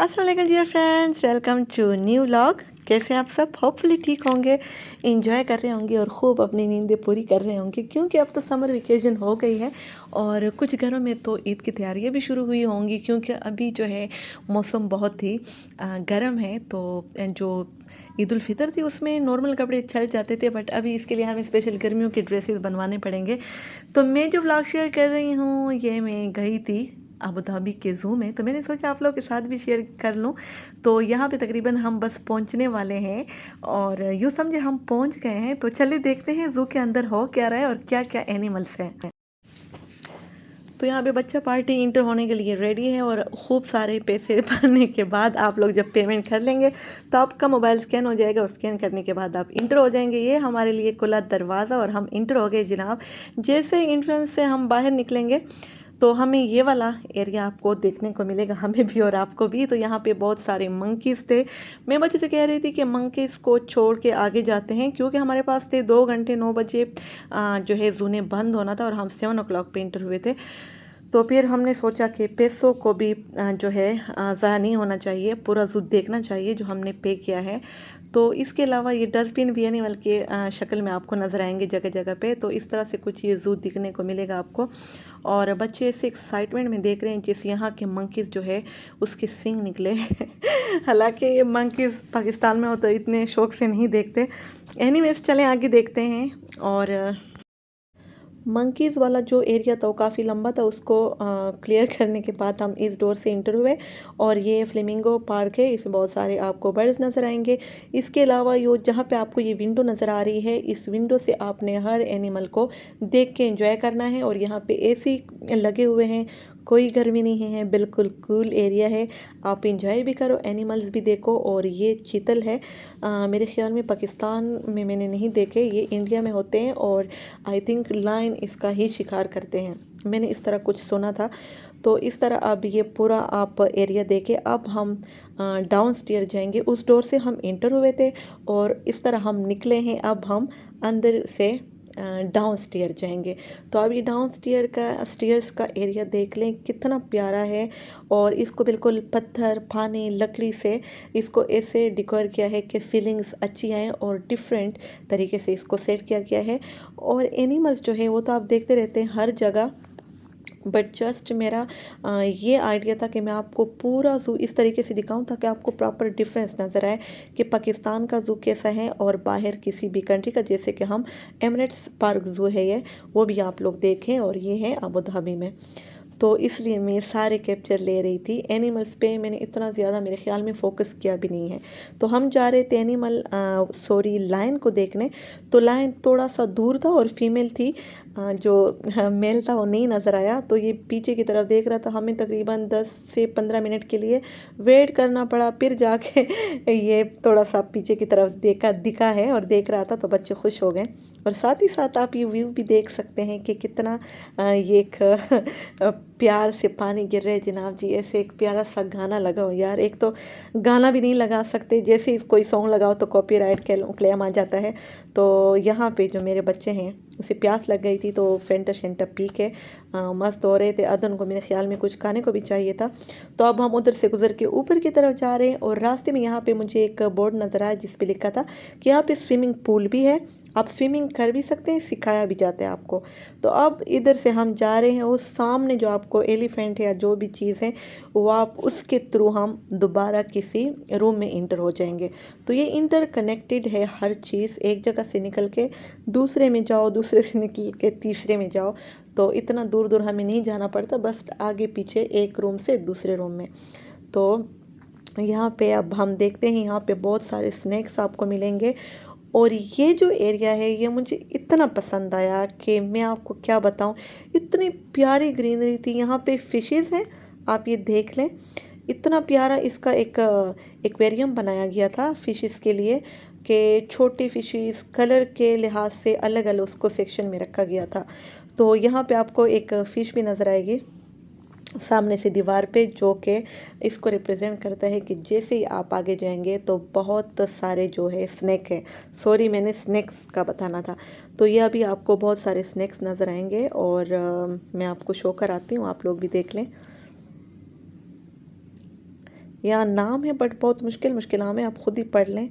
अस्सलाम वालेकुम dear friends, welcome to new vlog. कैसे आप सब? होपफुली ठीक होंगे, इंजॉय कर रहे होंगे और ख़ूब अपनी नींदें पूरी कर रहे होंगे, क्योंकि अब तो समर वेकेशन हो गई है और कुछ घरों में तो ईद की तैयारियां भी शुरू हुई होंगी, क्योंकि अभी जो है मौसम बहुत ही गर्म है। तो जो ईद उल फितर थी उसमें नॉर्मल कपड़े चल जाते थे, बट अभी इसके लिए हमें स्पेशल गर्मियों के ड्रेसेस बनवाने पड़ेंगे। तो मैं जो व्लॉग शेयर कर रही हूँ ये मैं गई थी अबू धाबी के ज़ू में, तो मैंने सोचा आप लोग के साथ भी शेयर कर लूँ। तो यहाँ पे तकरीबन हम बस पहुँचने वाले हैं और यूँ समझे हम पहुँच गए हैं। तो चलिए देखते हैं ज़ू के अंदर हो क्या रहा है और क्या क्या एनिमल्स हैं। तो यहाँ पे बच्चा पार्टी इंटर होने के लिए रेडी है और खूब सारे पैसे भरने के बाद आप लोग जब पेमेंट कर लेंगे तो आपका मोबाइल स्कैन हो जाएगा और स्कैन करने के बाद आप इंटर हो जाएंगे। ये हमारे लिए खुला दरवाज़ा और हम इंटर हो गए जनाब। जैसे एंट्रेंस से हम बाहर निकलेंगे तो हमें ये वाला एरिया आपको देखने को मिलेगा, हमें भी और आपको भी। तो यहाँ पे बहुत सारे मंकीज़ थे। मैं बच्चों से कह रही थी कि मंकीज़ को छोड़ के आगे जाते हैं, क्योंकि हमारे पास थे 2 घंटे। 9 बजे जो है ज़ू ने बंद होना था और हम 7 o'clock पे इंटर हुए थे। तो फिर हमने सोचा कि पैसों को भी जो है ज़ाया नहीं होना चाहिए, पूरा ज़ू देखना चाहिए जो हमने पे किया है। तो इसके अलावा ये डस्टबिन भी एनिमल के शक्ल में आपको नज़र आएंगे जगह जगह पे। तो इस तरह से कुछ ये ज़ू दिखने को मिलेगा आपको। और बच्चे ऐसे एक्साइटमेंट में देख रहे हैं जैसे यहाँ के मंकीज़ जो है उसके सींग निकले। हालांकि ये मंकीज़ पाकिस्तान में हो तो इतने शौक से नहीं देखते। एनीवेज चलें आगे देखते हैं। और मंकीज़ वाला जो एरिया था वो काफ़ी लंबा था, उसको क्लियर करने के बाद हम इस डोर से इंटर हुए। और ये फ्लेमिंगो पार्क है, इसमें बहुत सारे आपको बर्ड्स नज़र आएंगे। इसके अलावा यो जहाँ पे आपको ये विंडो नज़र आ रही है, इस विंडो से आपने हर एनिमल को देख के एंजॉय करना है। और यहाँ पे एसी लगे हुए हैं, कोई गर्मी नहीं है, बिल्कुल कूल एरिया है। आप इंजॉय भी करो, एनिमल्स भी देखो। और ये चीतल है, मेरे ख्याल में पाकिस्तान में मैंने नहीं देखे, ये इंडिया में होते हैं और आई थिंक लाइन इसका ही शिकार करते हैं, मैंने इस तरह कुछ सुना था। तो इस तरह अब ये पूरा आप एरिया देखे। अब हम डाउन स्टेयर जाएंगे, उस डोर से हम इंटर हुए थे और इस तरह हम निकले हैं। अब हम अंदर से डाउन स्टेयर जाएंगे। तो अब ये डाउन स्टेयर्स का एरिया देख लें, कितना प्यारा है। और इसको बिल्कुल पत्थर पानी लकड़ी से इसको ऐसे डेकोर किया है कि फीलिंग्स अच्छी आए और डिफरेंट तरीके से इसको सेट किया गया है। और एनिमल्स जो है वो तो आप देखते रहते हैं हर जगह, बट जस्ट मेरा ये आइडिया था कि मैं आपको पूरा ज़ू इस तरीके से दिखाऊं ताकि आपको प्रॉपर डिफरेंस नज़र आए कि पाकिस्तान का ज़ू कैसा है और बाहर किसी भी कंट्री का। जैसे कि हम एमिरेट्स पार्क ज़ू है ये, वो भी आप लोग देखें। और ये है अबू धाबी में, तो इसलिए मैं सारे कैप्चर ले रही थी। एनिमल्स पे मैंने इतना ज़्यादा मेरे ख्याल में फ़ोकस किया भी नहीं है। तो हम जा रहे थे लायन को देखने। तो लायन थोड़ा सा दूर था और फीमेल थी, जो मेल था वो नहीं नज़र आया। तो ये पीछे की तरफ देख रहा था, हमें तकरीबन 10 से 15 मिनट के लिए वेट करना पड़ा, फिर जाके ये थोड़ा सा पीछे की तरफ दिखा है और देख रहा था। तो बच्चे खुश हो गए। और साथ ही साथ आप ये व्यू भी देख सकते हैं कि कितना ये एक प्यार से पानी गिर रहे जनाब जी। ऐसे एक प्यारा सा गाना लगाओ यार, एक तो गाना भी नहीं लगा सकते, जैसे इस कोई सॉन्ग लगाओ तो कॉपीराइट क्लेम आ जाता है। तो यहाँ पे जो मेरे बच्चे हैं उसे प्यास लग गई थी, तो फेंटा शेंटा पी के मस्त हो रहे थे। अदन को मेरे ख्याल में कुछ खाने को भी चाहिए था। तो अब हम उधर से गुजर के ऊपर की तरफ जा रहे हैं और रास्ते में यहाँ पे मुझे एक बोर्ड नज़र आया जिस पे लिखा था कि यहाँ पे स्विमिंग पूल भी है, आप स्विमिंग कर भी सकते हैं, सिखाया भी जाता है आपको। तो अब इधर से हम जा रहे हैं, उस सामने जो आपको एलिफेंट है या जो भी चीज़ है वो आप उसके थ्रू हम दोबारा किसी रूम में इंटर हो जाएंगे। तो ये इंटर कनेक्टेड है हर चीज़, एक जगह से निकल के दूसरे में जाओ, दूसरे से निकल के तीसरे में जाओ। तो इतना दूर दूर हमें नहीं जाना पड़ता, बस आगे पीछे एक रूम से दूसरे रूम में। तो यहाँ पे अब हम देखते हैं, यहाँ पे बहुत सारे स्नैक्स आपको मिलेंगे। और ये जो एरिया है ये मुझे इतना पसंद आया कि मैं आपको क्या बताऊं, इतनी प्यारी ग्रीनरी थी। यहाँ पे फिशेस हैं, आप ये देख लें, इतना प्यारा इसका एक एक्वेरियम बनाया गया था फिशेस के लिए, कि छोटे फिशेस कलर के लिहाज से अलग अलग उसको सेक्शन में रखा गया था। तो यहाँ पे आपको एक फ़िश भी नज़र आएगी सामने से दीवार पे, जो कि इसको रिप्रेजेंट करता है कि जैसे ही आप आगे जाएंगे तो बहुत सारे जो है स्नैक है। सॉरी, मैंने स्नैक्स का बताना था। तो ये अभी आपको बहुत सारे स्नैक्स नज़र आएंगे और मैं आपको शो कराती हूँ, आप लोग भी देख लें। यहाँ नाम है बट बहुत मुश्किल मुश्किल नाम है, आप खुद ही पढ़ लें।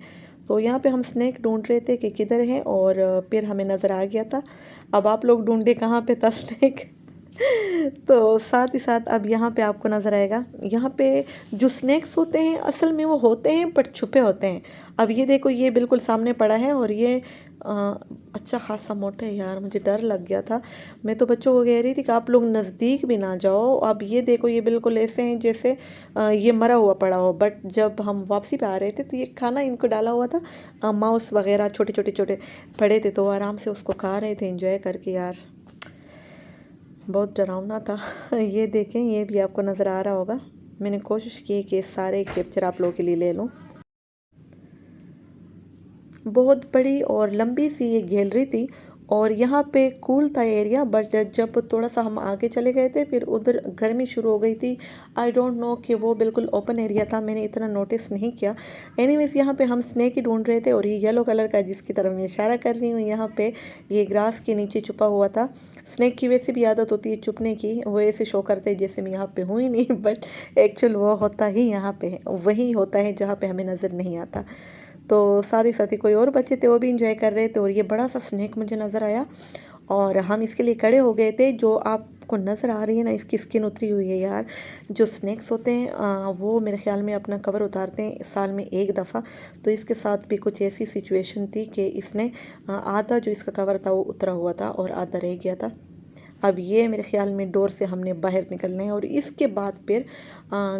तो यहाँ पे हम स्नैक ढूंढ रहे थे कि किधर है, और फिर हमें नज़र आ गया था। अब आप लोग ढूंढे कहाँ पे था स्नैक। तो साथ ही साथ अब यहाँ पे आपको नज़र आएगा, यहाँ पे जो स्नैक्स होते हैं असल में वो होते हैं बट छुपे होते हैं। अब ये देखो, ये बिल्कुल सामने पड़ा है, और ये अच्छा खासा मोटा है यार, मुझे डर लग गया था। मैं तो बच्चों को कह रही थी कि आप लोग नज़दीक भी ना जाओ। अब ये देखो, ये बिल्कुल ऐसे हैं जैसे ये मरा हुआ पड़ा हो। बट जब हम वापसी पे आ रहे थे तो ये खाना इनको डाला हुआ था, माउस वगैरह छोटे छोटे छोटे पड़े थे, तो आराम से उसको खा रहे थे एंजॉय करके। यार बहुत डरावना था। ये देखें, ये भी आपको नज़र आ रहा होगा। मैंने कोशिश की कि सारे कैप्चर आप लोगों के लिए ले लूँ। बहुत बड़ी और लंबी सी ये गैलरी थी, और यहाँ पे कूल था एरिया, बट जब थोड़ा सा हम आगे चले गए थे फिर उधर गर्मी शुरू हो गई थी। आई डोंट नो कि वो बिल्कुल ओपन एरिया था, मैंने इतना नोटिस नहीं किया। एनीवेज यहाँ पे हम स्नेक ही ढूंढ रहे थे, और ये येलो कलर का जिसकी तरफ मैं इशारा कर रही हूँ, यहाँ पे ये ग्रास के नीचे छुपा हुआ था। स्नेक की वैसे भी आदत होती है छुपने की, वो ऐसे शो करते हैं जैसे मैं यहाँ पे हूँ ही नहीं, बट एक्चुअल वो होता ही यहाँ पे है, वही होता है जहाँ पे हमें नज़र नहीं आता। तो साथ ही साथ ही कोई और बच्चे थे, वो भी इंजॉय कर रहे थे, और ये बड़ा सा स्नैक मुझे नज़र आया, और हम इसके लिए खड़े हो गए थे। जो आपको नज़र आ रही है ना, इसकी स्किन उतरी हुई है यार। जो स्नैक्स होते हैं वो मेरे ख्याल में अपना कवर उतारते हैं साल में एक दफ़ा। तो इसके साथ भी कुछ ऐसी सिचुएशन थी कि इसने आधा जो इसका कवर था वो उतरा हुआ था और आधा रह गया था। अब ये मेरे ख्याल में डोर से हमने बाहर निकलना है, और इसके बाद फिर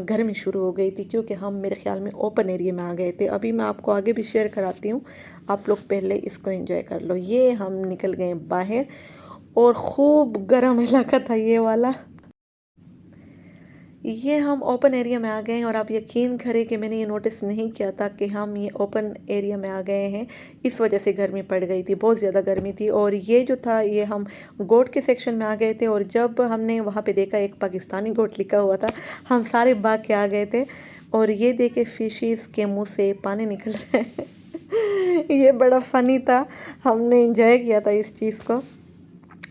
गर्मी शुरू हो गई थी, क्योंकि हम मेरे ख्याल में ओपन एरिया में आ गए थे। अभी मैं आपको आगे भी शेयर कराती हूँ, आप लोग पहले इसको एंजॉय कर लो। ये हम निकल गए बाहर, और खूब गर्म इलाका था ये वाला। ये हम ओपन एरिया में आ गए हैं, और आप यकीन करें कि मैंने ये नोटिस नहीं किया था कि हम ये ओपन एरिया में आ गए हैं। इस वजह से गर्मी पड़ गई थी, बहुत ज़्यादा गर्मी थी। और ये जो था, ये हम गोट के सेक्शन में आ गए थे, और जब हमने वहाँ पे देखा एक पाकिस्तानी गोट लिखा हुआ था, हम सारे भाग के आ गए थे। और ये देखे फिशेस के मुँह से पानी निकल रहे हैं। ये बड़ा फ़नी था, हमने इंजॉय किया था इस चीज़ को।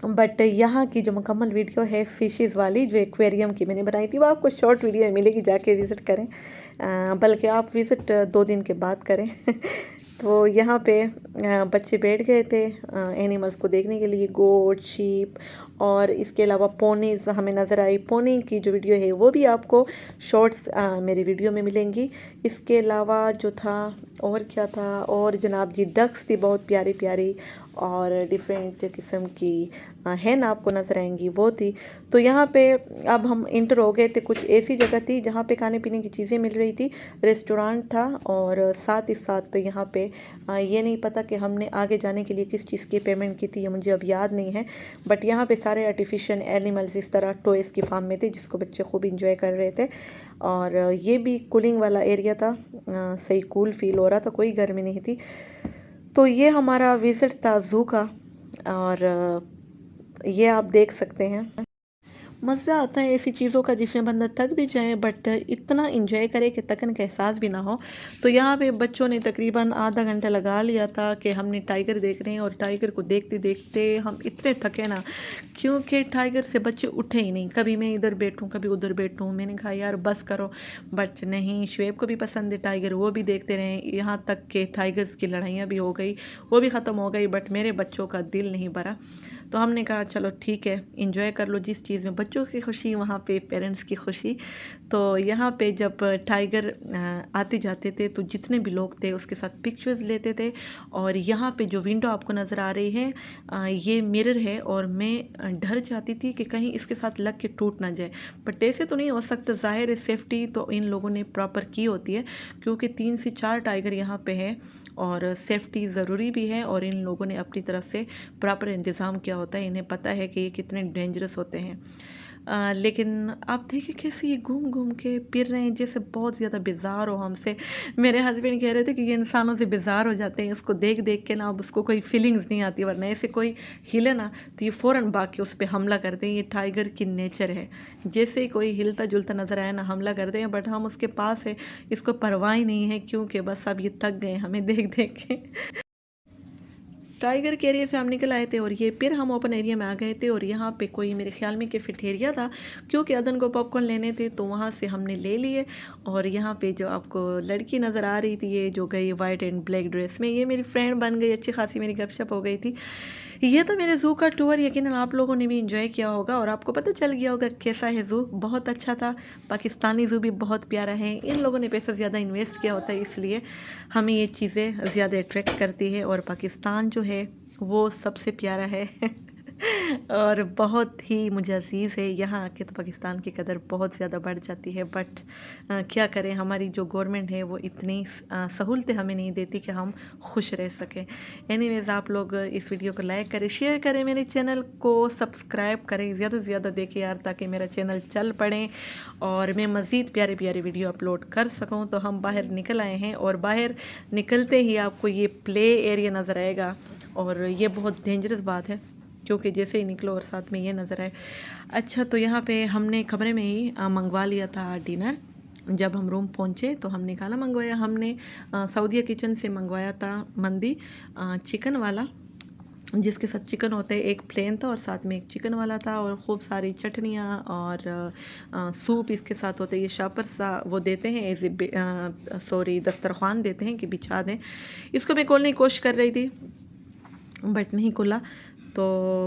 बट यहाँ की जो मुकम्मल वीडियो है फ़िशेज़ वाली, जो एक्वेरियम की मैंने बनाई थी, वो आपको शॉर्ट वीडियो मिलेगी, जाके विज़िट करें। बल्कि आप विज़िट 2 दिन के बाद करें। तो यहाँ पे बच्चे बैठ गए थे एनिमल्स को देखने के लिए, गोट, शीप, और इसके अलावा पोनीज़ हमें नज़र आई। पोनी की जो वीडियो है वो भी आपको शॉर्ट्स मेरी वीडियो में मिलेंगी। इसके अलावा जो था, और क्या था, और जनाब जी डक्स थी बहुत प्यारी प्यारी, और डिफरेंट किस्म की हैन आपको नज़र आएंगी, वो थी। तो यहाँ पे अब हम इंटर हो गए थे, कुछ ऐसी जगह थी जहाँ पे खाने पीने की चीज़ें मिल रही थी, रेस्टोरेंट था, और साथ ही साथ यहाँ पे ये नहीं पता कि हमने आगे जाने के लिए किस चीज़ की पेमेंट की थी, ये मुझे अब याद नहीं है। बट यहाँ पे सारे आर्टिफिशियल एनिमल्स इस तरह टॉयज़ की फार्म में थे, जिसको बच्चे खूब इंजॉय कर रहे थे। और ये भी कूलिंग वाला एरिया था, सही कूल फील हो रहा था, कोई गर्मी नहीं थी। तो ये हमारा विज़िट था ज़ू का, और ये आप देख सकते हैं। मज़ा आता है ऐसी चीज़ों का जिसमें बंदा थक भी जाए, बट इतना इंजॉय करे कि थकन का एहसास भी ना हो। तो यहाँ पे बच्चों ने तकरीबन आधा घंटा लगा लिया था कि हमने टाइगर देख रहे हैं, और टाइगर को देखते देखते हम इतने थके ना, क्योंकि टाइगर से बच्चे उठे ही नहीं। कभी मैं इधर बैठूँ, कभी उधर बैठूँ, मैंने कहा यार बस करो, बट नहीं, शुएब को भी पसंद है टाइगर, वो भी देखते रहे, यहाँ तक कि टाइगर्स की लड़ाइयाँ भी हो गई, वो भी ख़त्म हो गई, बट मेरे बच्चों का दिल नहीं भरा। तो हमने कहा चलो ठीक है, इंजॉय कर लो, जिस चीज़ में बच्चों की खुशी वहाँ पे पेरेंट्स की खुशी। तो यहाँ पे जब टाइगर आते जाते थे तो जितने भी लोग थे उसके साथ पिक्चर्स लेते थे। और यहाँ पे जो विंडो आपको नज़र आ रही है, ये मिरर है, और मैं डर जाती थी कि कहीं इसके साथ लग के टूट ना जाए, बट ऐसे तो नहीं हो सकता, ज़ाहिर है सेफ्टी तो इन लोगों ने प्रॉपर की होती है, क्योंकि 3 से 4 टाइगर यहाँ पे है, और सेफ्टी ज़रूरी भी है, और इन लोगों ने अपनी तरफ से प्रॉपर इंतज़ाम किया होता है, इन्हें पता है कि ये कितने डेंजरस होते हैं। लेकिन आप देखिए कैसे ये घूम घूम के फिर रहे हैं, जैसे बहुत ज़्यादा बेजार हो हमसे। मेरे हस्बैंड कह रहे थे कि ये इंसानों से बेजार हो जाते हैं, उसको देख देख के ना अब उसको कोई फीलिंग्स नहीं आती, वरना ऐसे कोई हिले ना तो ये फ़ौरन भाग के उस पर हमला करते हैं। ये टाइगर की नेचर है, जैसे ही कोई हिलता जुलता नज़र आया ना हमला करते हैं, बट हम उसके पास है, इसको परवाह ही नहीं है, क्योंकि बस अब ये थक गए हमें देख देख के। टाइगर के एरिया से हम निकल आए थे और ये फिर हम ओपन एरिया में आ गए थे। और यहाँ पे कोई मेरे ख्याल में कैफेटेरिया था, क्योंकि अदन को पॉपकॉर्न लेने थे तो वहाँ से हमने ले लिए। और यहाँ पे जो आपको लड़की नज़र आ रही थी, ये जो गई वाइट एंड ब्लैक ड्रेस में, ये मेरी फ्रेंड बन गई, अच्छी खासी मेरी गपशप हो गई थी। ये तो मेरे ज़ू का टूर यकीनन आप लोगों ने भी इंजॉय किया होगा और आपको पता चल गया होगा कैसा है ज़ू। बहुत अच्छा था। पाकिस्तानी ज़ू भी बहुत प्यारा है। इन लोगों ने पैसा ज़्यादा इन्वेस्ट किया होता है, इसलिए हमें ये चीज़ें ज़्यादा अट्रैक्ट करती है। और पाकिस्तान जो है वो सबसे प्यारा है और बहुत ही मुझे अज़ीज़ है। यहाँ आके तो पाकिस्तान की कदर बहुत ज़्यादा बढ़ जाती है, बट क्या करें, हमारी जो गवर्नमेंट है वो इतनी सहूलतें हमें नहीं देती कि हम खुश रह सकें। एनीवेज़, आप लोग इस वीडियो को लाइक करें, शेयर करें, मेरे चैनल को सब्सक्राइब करें, ज़्यादा से ज़्यादा देखें यार, ताकि मेरा चैनल चल पड़े और मैं मज़ीद प्यारे प्यारे वीडियो अपलोड कर सकूँ। तो हम बाहर निकल आए हैं और बाहर निकलते ही आपको ये प्ले एरिया नज़र आएगा। और ये बहुत डेंजरस बात है, क्योंकि जैसे ही निकलो और साथ में ये नज़र आए। अच्छा, तो यहाँ पे हमने कमरे में ही मंगवा लिया था डिनर। जब हम रूम पहुँचे तो हमने खाना मंगवाया। हमने सऊदीया किचन से मंगवाया था मंदी, चिकन वाला, जिसके साथ चिकन होते हैं। एक प्लेन था और साथ में एक चिकन वाला था और ख़ूब सारी चटनियाँ और सूप इसके साथ होते हैं। ये शापर सा वो देते हैं, एज ए दस्तरखान देते हैं कि बिछा दें। इसको मैं खोलने की कोशिश कर रही थी बट नहीं खुला। तो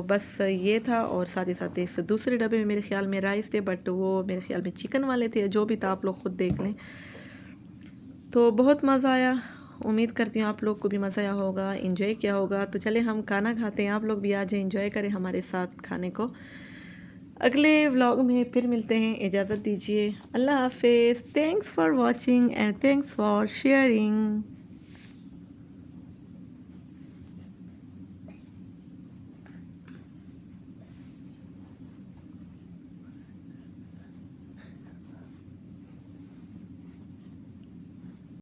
बस ये था। और साथ ही साथ इस दूसरे डब्बे में मेरे ख्याल में राइस थे, बट वो मेरे ख्याल में चिकन वाले थे। जो भी था आप लोग खुद देख लें। तो बहुत मज़ा आया। उम्मीद करती हूँ आप लोग को भी मज़ा आया होगा, इंजॉय किया होगा। तो चले हम खाना खाते हैं, आप लोग भी आ जाए, इंजॉय करें हमारे साथ खाने को। अगले व्लॉग में फिर मिलते हैं, इजाज़त दीजिए, अल्लाह हाफिज़। Thanks for watching and thanks for sharing.